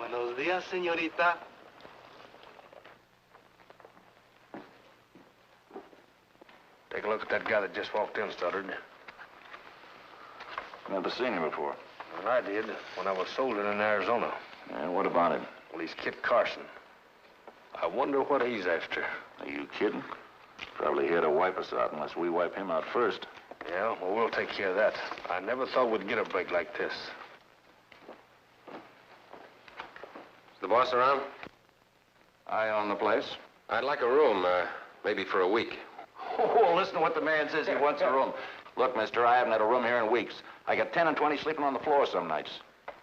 Buenos días, señorita. Take a look at that guy that just walked in, Stoddard. Never seen him before. Well, I did when I was soldiered in Arizona. And what about him? Well, he's Kit Carson. I wonder what he's after. Are you kidding? Probably here to wipe us out unless we wipe him out first. Yeah, well, we'll take care of that. I never thought we'd get a break like this. Is the boss around? I own the place. I'd like a room, maybe for a week. Oh, listen to what the man says. He wants a room. Look, mister, I haven't had a room here in weeks. I got 10 and 20 sleeping on the floor some nights.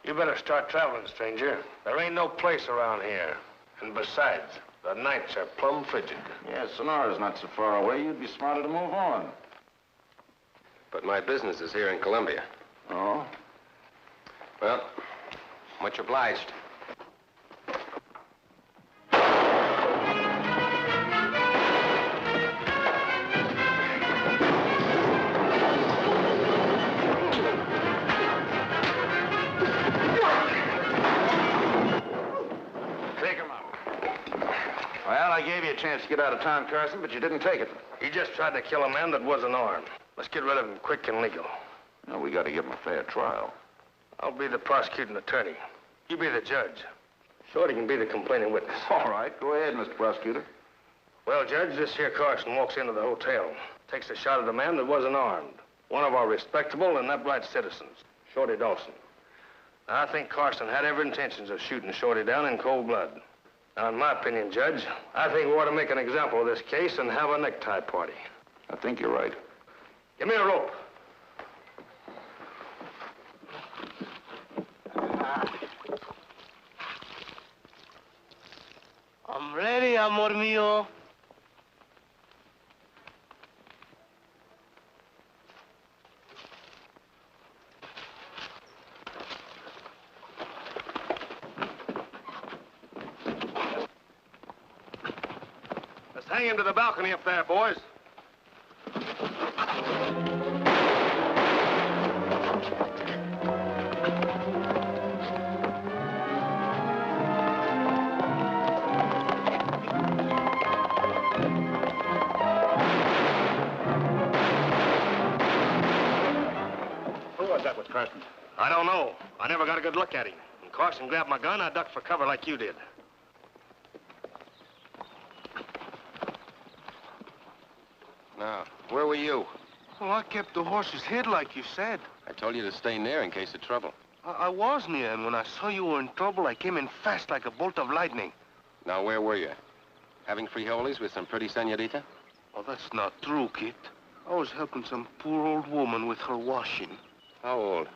You better start traveling, stranger. There ain't no place around here. And besides, the nights are plumb frigid. Yeah, Sonora's not so far away. You'd be smarter to move on. But my business is here in Columbia. Oh? Well, much obliged. Well, I gave you a chance to get out of town, Carson, but you didn't take it. He just tried to kill a man that wasn't armed. Let's get rid of him quick and legal. No, we got to give him a fair trial. I'll be the prosecuting attorney. You be the judge. Shorty can be the complaining witness. All right, go ahead, Mr. Prosecutor. Well, Judge, this here Carson walks into the hotel, takes a shot at a man that wasn't armed. One of our respectable and upright citizens, Shorty Dawson. Now, I think Carson had every intentions of shooting Shorty down in cold blood. Now, in my opinion, Judge, I think we ought to make an example of this case and have a necktie party. I think you're right. Give me a rope. I'm ready, amor mío. Let's hang him to the balcony up there, boys. That was Carson. I don't know. I never got a good look at him. When Carson grabbed my gun, I ducked for cover like you did. Now, where were you? Well, I kept the horse's head like you said. I told you to stay near in case of trouble. I was near, and when I saw you were in trouble, I came in fast like a bolt of lightning. Now, where were you? Having frijoles with some pretty senorita? Oh, that's not true, Kit. I was helping some poor old woman with her washing. How old?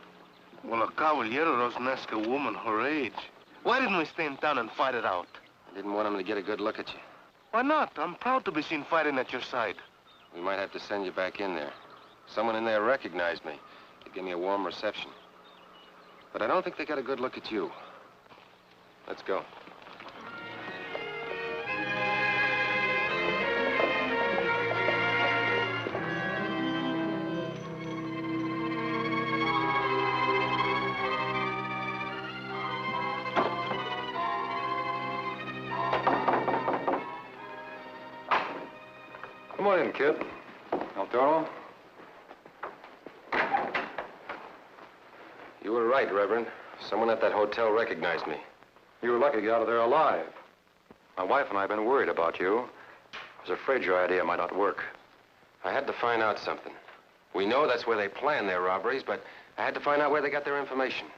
Well, a caballero doesn't ask a woman her age. Why didn't we stay in town and fight it out? I didn't want him to get a good look at you. Why not? I'm proud to be seen fighting at your side. We might have to send you back in there. Someone in there recognized me. They'd give me a warm reception. But I don't think they got a good look at you. Let's go. Come on in, kid. El Toro? You were right, Reverend. Someone at that hotel recognized me. You were lucky to get out of there alive. My wife and I have been worried about you. I was afraid your idea might not work. I had to find out something. We know that's where they plan their robberies, but I had to find out where they got their information.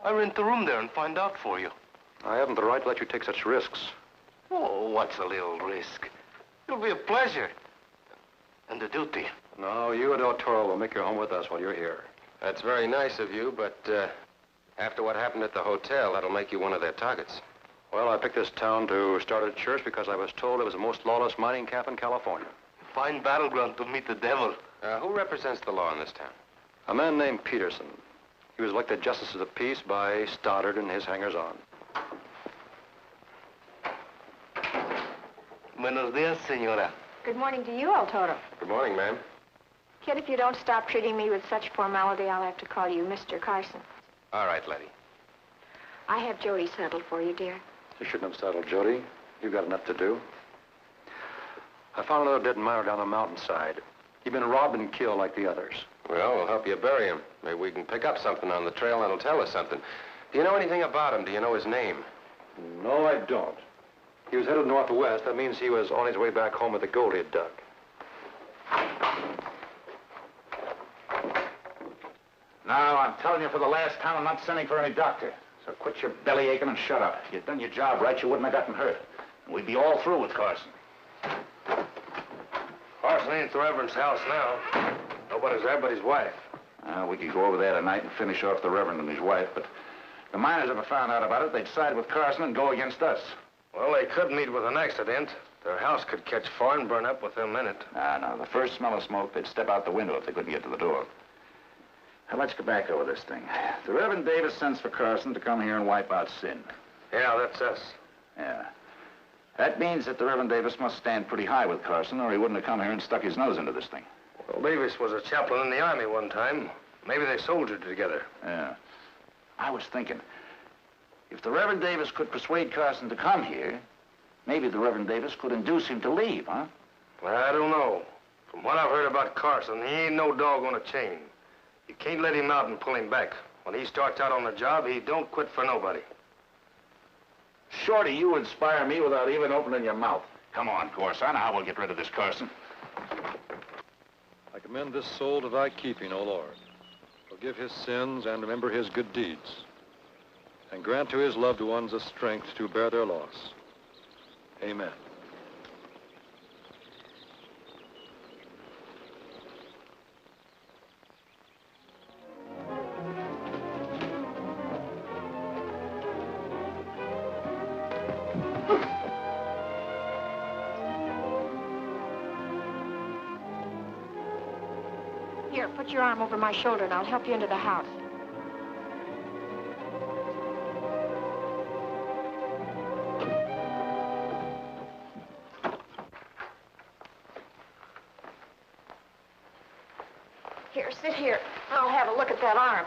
I rent a room there and find out for you. I haven't the right to let you take such risks. Oh, what's a little risk? It'll be a pleasure. And a duty. No, you and El Toro will make your home with us while you're here. That's very nice of you, but after what happened at the hotel, that'll make you one of their targets. Well, I picked this town to start a church because I was told it was the most lawless mining camp in California. Fine battleground to meet the devil. Who represents the law in this town? A man named Peterson. He was elected Justice of the Peace by Stoddard and his hangers-on. Buenos dias, señora. Good morning to you, El Toro. Good morning, ma'am. Kid, if you don't stop treating me with such formality, I'll have to call you Mr. Carson. All right, Letty. I have Jody settled for you, dear. You shouldn't have settled, Jody. You've got enough to do. I found another dead miner down the mountainside. He'd been robbed and killed like the others. Well, we'll help you bury him. Maybe we can pick up something on the trail that'll tell us something. Do you know anything about him? Do you know his name? No, I don't. He was headed northwest. That means he was on his way back home with the gold he had dug. Now, I'm telling you for the last time, I'm not sending for any doctor. So quit your belly aching and shut up. If you'd done your job right, you wouldn't have gotten hurt. And we'd be all through with Carson. Carson ain't at the Reverend's house now. Nobody's there but his wife. We could go over there tonight and finish off the Reverend and his wife, but if the miners ever found out about it, they'd side with Carson and go against us. Well, they could meet with an accident. Their house could catch fire and burn up within a minute. No. The first smell of smoke, they'd step out the window if they couldn't get to the door. Now, let's get back over this thing. The Reverend Davis sends for Carson to come here and wipe out sin. Yeah, that's us. Yeah. That means that the Reverend Davis must stand pretty high with Carson, or he wouldn't have come here and stuck his nose into this thing. Well, Davis was a chaplain in the army one time. Maybe they soldiered together. Yeah. I was thinking, if the Reverend Davis could persuade Carson to come here, maybe the Reverend Davis could induce him to leave, huh? Well, I don't know. From what I've heard about Carson, he ain't no dog on a chain. You can't let him out and pull him back. When he starts out on the job, he don't quit for nobody. Shorty, you inspire me without even opening your mouth. Come on, Corson. Now we'll get rid of this Carson. I commend this soul to thy keeping, O Lord. Forgive his sins and remember his good deeds. And grant to his loved ones the strength to bear their loss. Amen. Here, put your arm over my shoulder and I'll help you into the house. Here, sit here. I'll have a look at that arm.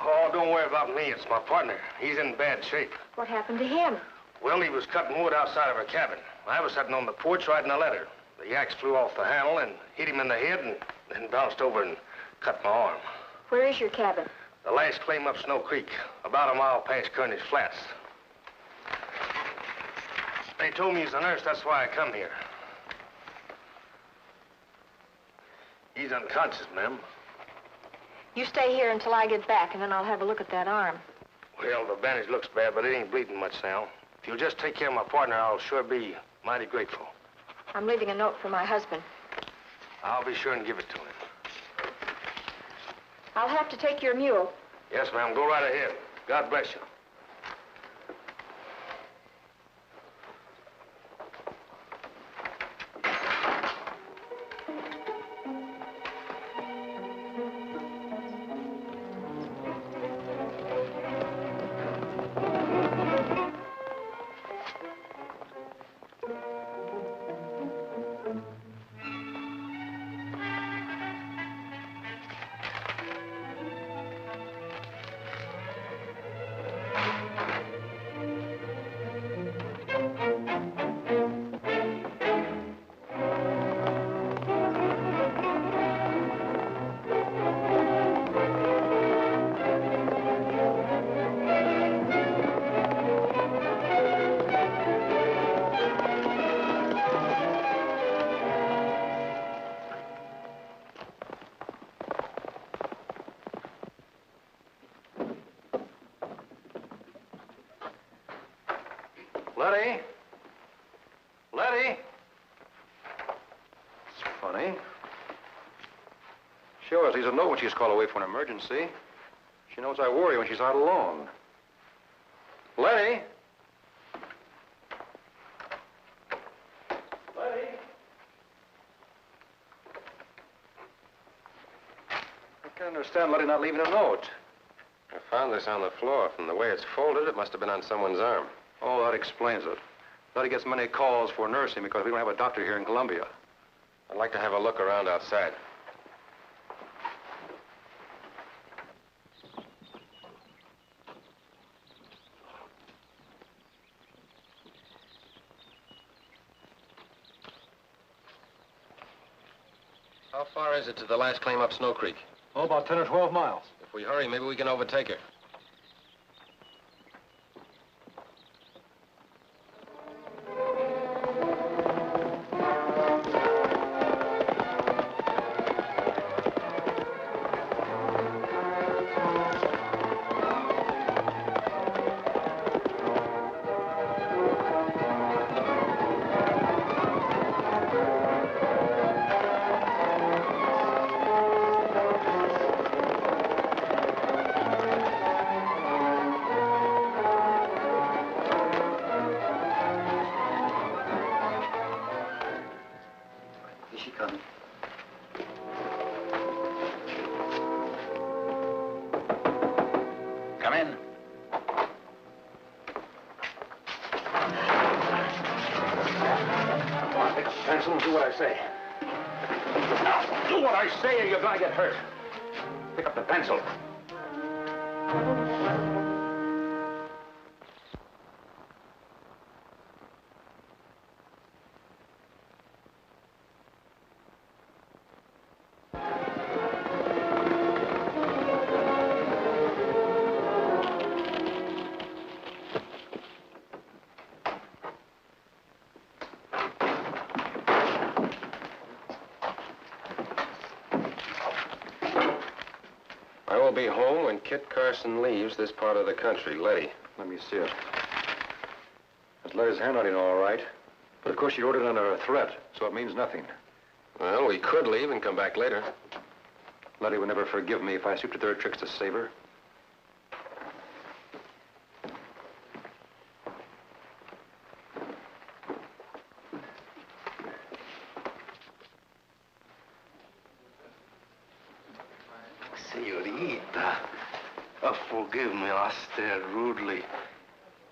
Oh, don't worry about me. It's my partner. He's in bad shape. What happened to him? Well, he was cutting wood outside of our cabin. I was sitting on the porch writing a letter. The axe flew off the handle and hit him in the head and then bounced over and cut my arm. Where is your cabin? The last claim up Snow Creek, about a mile past Kearney's Flats. They told me he's a nurse, that's why I come here. He's unconscious, ma'am. You stay here until I get back, and then I'll have a look at that arm. Well, the bandage looks bad, but it ain't bleeding much now. If you'll just take care of my partner, I'll sure be mighty grateful. I'm leaving a note for my husband. I'll be sure and give it to him. I'll have to take your mule. Yes, ma'am. Go right ahead. God bless you. Letty? Letty? It's funny. She always leaves a note when she's called away for an emergency. She knows I worry when she's out alone. Letty? Letty? I can't understand Letty not leaving a note. I found this on the floor. From the way it's folded, it must have been on someone's arm. Oh, that explains it. Letty gets many calls for nursing because we don't have a doctor here in Columbia. I'd like to have a look around outside. How far is it to the last claim up Snow Creek? Oh, about 10 or 12 miles. If we hurry, maybe we can overtake her. Is she coming? Come in. Come on, pick up the pencil and do what I say. Now, do what I say or you're gonna get hurt. Pick up the pencil. I will be home when Kit Carson leaves this part of the country. Letty. Let me see it. That's Letty's handwriting, all right. But of course, she wrote it under a threat, so it means nothing. Well, we could leave and come back later. Letty would never forgive me if I stooped to their tricks to save her. Senorita, forgive me, I stared rudely.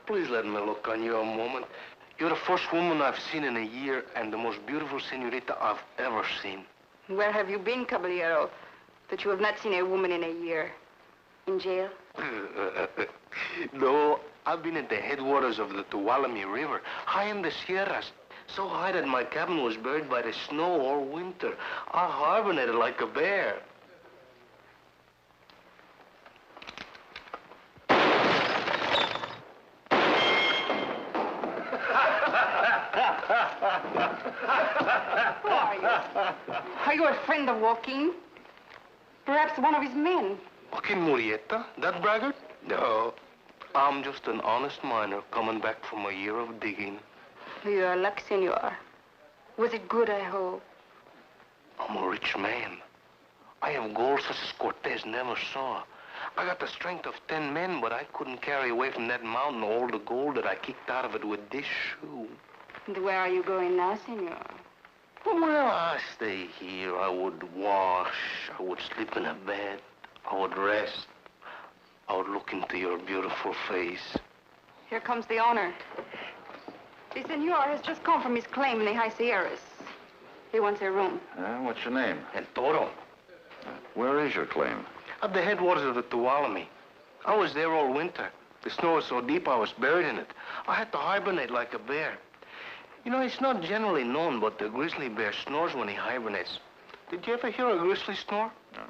Please let me look on you a moment. You're the first woman I've seen in a year and the most beautiful senorita I've ever seen. Where have you been, caballero, that you have not seen a woman in a year? In jail? No, I've been at the headwaters of the Tuolumne River, high in the Sierras. So high that my cabin was buried by the snow all winter. I hibernated like a bear. Who are you? Are you a friend of Joaquin? Perhaps one of his men? Joaquin Murrieta? That braggart? No. I'm just an honest miner coming back from a year of digging. Your luck, senor. Was it good, I hope? I'm a rich man. I have gold such as Cortez never saw. I got the strength of 10 men, but I couldn't carry away from that mountain all the gold that I kicked out of it with this shoe. And where are you going now, senor? Well, I stay here. I would wash. I would sleep in a bed. I would rest. I would look into your beautiful face. Here comes the owner. The senor has just come from his claim in the High Sierras. He wants a room. What's your name? And Toro. Where is your claim? At the headwaters of the Tuolumne. I was there all winter. The snow was so deep I was buried in it. I had to hibernate like a bear. You know, it's not generally known, but the grizzly bear snores when he hibernates. Did you ever hear a grizzly snore? No.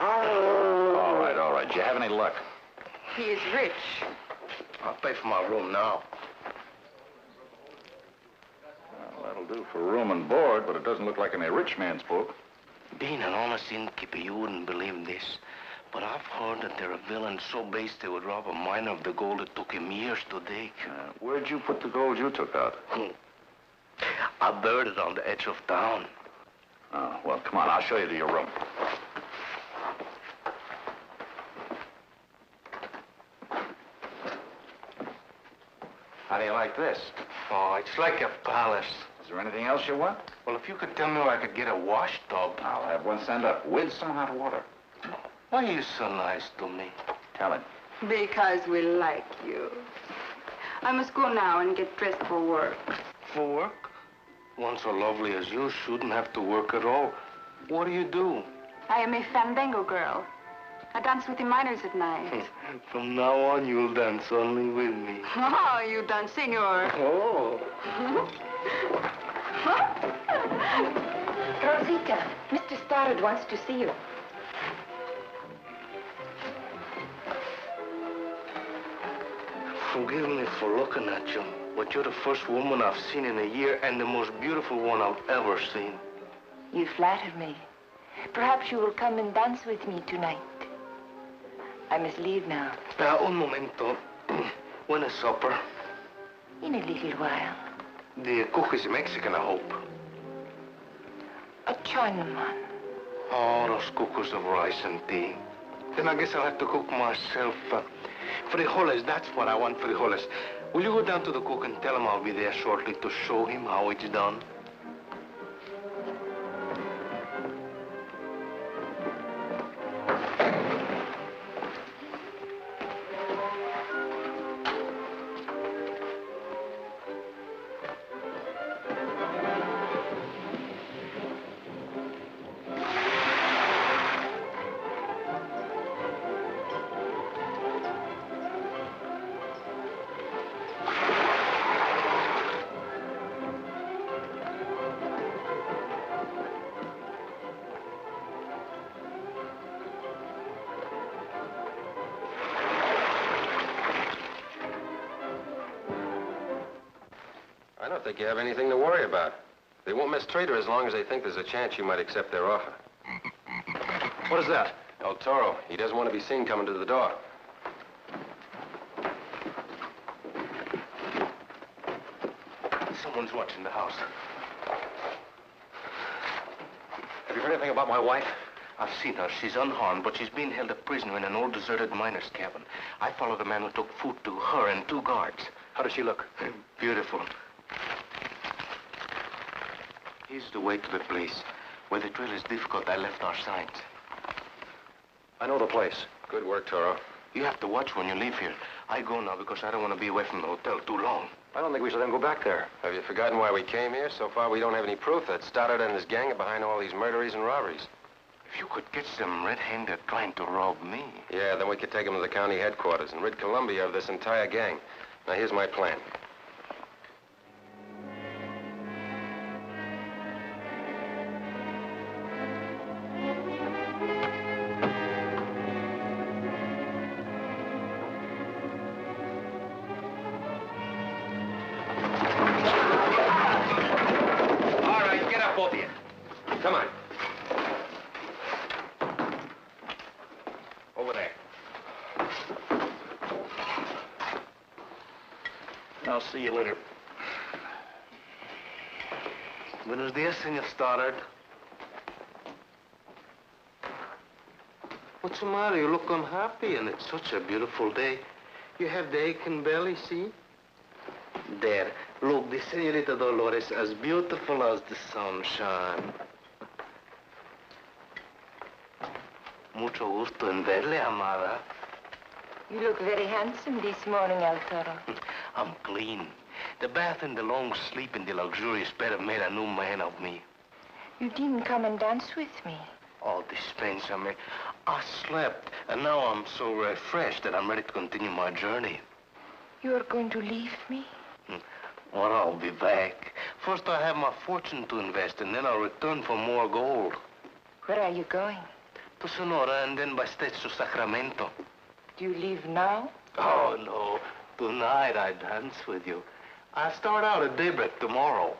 All right. Do you have any luck? He is rich. I'll pay for my room now. Well, that'll do for room and board, but it doesn't look like any rich man's book. Being an honest innkeeper, you wouldn't believe this. But I've heard that there are villains so base they would rob a miner of the gold that took him years to dig. Where'd you put the gold you took out? I buried it on the edge of town. Oh, well, come on. I'll show you to your room. How do you like this? Oh, it's like a palace. Is there anything else you want? Well, if you could tell me where I could get a wash tub. I'll have one sent up with some hot water. Why are you so nice to me? Tell him. Because we like you. I must go now and get dressed for work. For work? One so lovely as you shouldn't have to work at all. What do you do? I am a fandango girl. I dance with the miners at night. From now on, you'll dance only with me. Oh, you dance, senor. Oh. Rosita, Mr. Stoddard wants to see you. Forgive me for looking at you, but you're the first woman I've seen in a year and the most beautiful one I've ever seen. You flatter me. Perhaps you will come and dance with me tonight. I must leave now. Un momento. When is supper? In a little while. The cook is Mexican, I hope. A Chinaman. Oh, those cookers of rice and tea. Then I guess I'll have to cook myself. Frijoles, that's what I want, frijoles. Will you go down to the cook and tell him I'll be there shortly to show him how it's done? I don't think you have anything to worry about. They won't mistreat her as long as they think there's a chance you might accept their offer. What is that? El Toro, he doesn't want to be seen coming to the door. Someone's watching the house. Have you heard anything about my wife? I've seen her. She's unharmed, but she's being held a prisoner in an old deserted miner's cabin. I followed the man who took food to her and 2 guards. How does she look? Beautiful. Here's the way to the place. Where the trail is difficult, I left our signs. I know the place. Good work, Toro. You have to watch when you leave here. I go now because I don't want to be away from the hotel too long. I don't think we should then go back there. Have you forgotten why we came here? So far, we don't have any proof that Stoddard and his gang are behind all these murderies and robberies. If you could catch them red-handed trying to rob me. Yeah, then we could take them to the county headquarters and rid Columbia of this entire gang. Now, here's my plan. Come on. Over there. I'll see you later. Buenos dias, Senor Stoddard. What's the matter? You look unhappy, and it's such a beautiful day. You have the aching belly, see? There. Look, the Senorita Dolores, as beautiful as the sunshine. Mucho gusto en verle, amada. You look very handsome this morning, El Toro. I'm clean. The bath and the long sleep in the luxurious bed have made a new man of me. You didn't come and dance with me. Oh, dispensa me. I slept, and now I'm so refreshed that I'm ready to continue my journey. You are going to leave me? Well, I'll be back. First, I have my fortune to invest, and then I'll return for more gold. Where are you going? To Sonora, and then by stage to Sacramento. Do you leave now? Oh, no. Tonight I dance with you. I start out at daybreak tomorrow.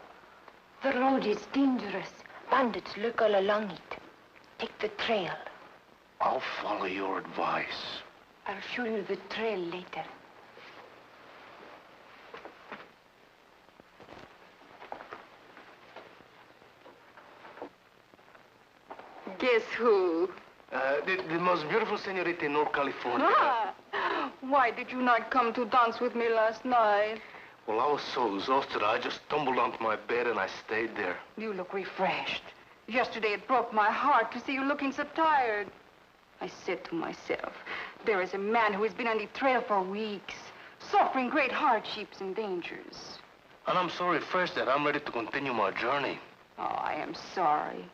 The road is dangerous. Bandits lurk all along it. Take the trail. I'll follow your advice. I'll show you the trail later. Guess who? The most beautiful senorita in North California. Ah, why did you not come to dance with me last night? Well, I was so exhausted, I just tumbled onto my bed and I stayed there. You look refreshed. Yesterday it broke my heart to see you looking so tired. I said to myself, there is a man who has been on the trail for weeks, suffering great hardships and dangers. And I'm so refreshed that I'm ready to continue my journey. Oh, I am sorry.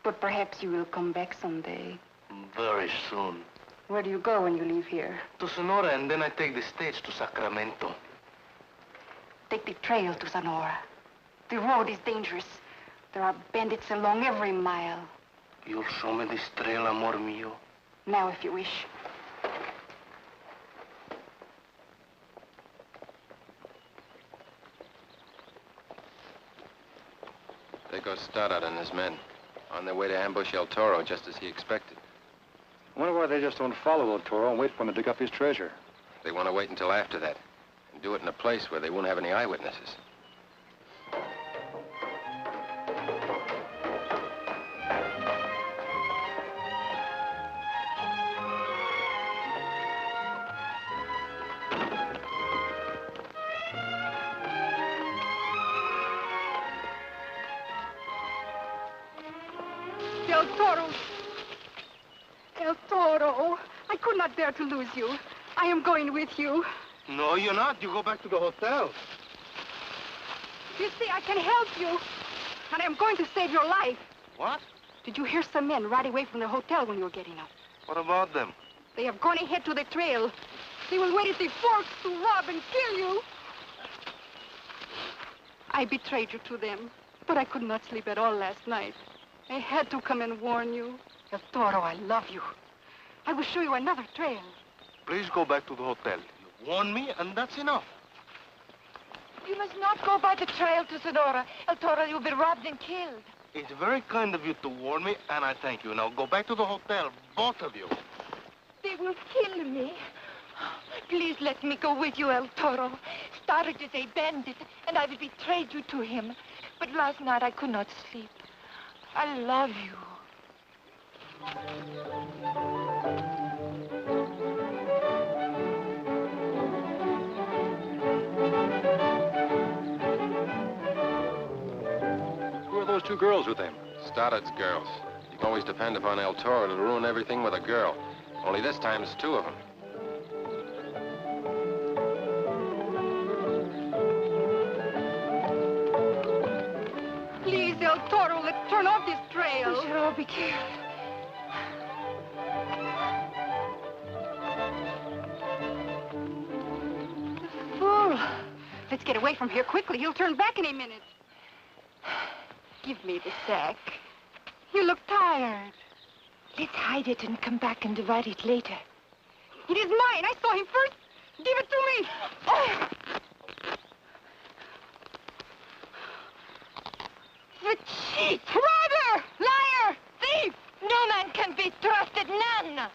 But perhaps you will come back someday. Very soon. Where do you go when you leave here? To Sonora, and then I take the stage to Sacramento. Take the trail to Sonora. The road is dangerous. There are bandits along every mile. You'll show me this trail, amor mio. Now, if you wish. There goes Stoddard and his men. On their way to ambush El Toro, just as he expected. I wonder why they just don't follow El Toro and wait for him to dig up his treasure. They want to wait until after that. And do it in a place where they won't have any eyewitnesses. El Toro. El Toro. I could not bear to lose you. I am going with you. No, you're not. You go back to the hotel. You see, I can help you. And I am going to save your life. What? Did you hear some men ride away from the hotel when you were getting up? What about them? They have gone ahead to the trail. They will wait at the forks to rob and kill you. I betrayed you to them, but I could not sleep at all last night. I had to come and warn you. El Toro, I love you. I will show you another trail. Please go back to the hotel. You warned me, and that's enough. You must not go by the trail to Sonora. El Toro, you'll be robbed and killed. It's very kind of you to warn me, and I thank you. Now go back to the hotel, both of you. They will kill me. Please let me go with you, El Toro. Stoddard is a bandit, and I will betray you to him. But last night I could not sleep. I love you. Who are those two girls with him? Stoddard's girls. You can always depend upon El Toro to ruin everything with a girl. Only this time it's two of them. Please, El Toro, let's turn off this trail. We should all be killed. Fool. Let's get away from here quickly. He'll turn back in a minute. Give me the sack. You look tired. Let's hide it and come back and divide it later. It is mine. I saw him first. Give it to me. Oh. The cheat! Robber! Liar! Thief! No man can be trusted, none.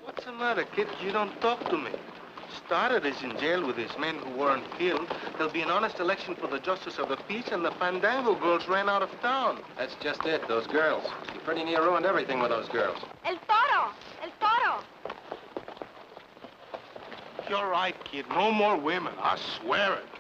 What's the matter, kid? You don't talk to me. Stoddard is in jail with his men who weren't killed. There'll be an honest election for the justice of the peace, and the Fandango girls ran out of town. That's just it, those girls. You pretty near ruined everything with those girls. El Toro! El Toro! You're right, kid. No more women. I swear it.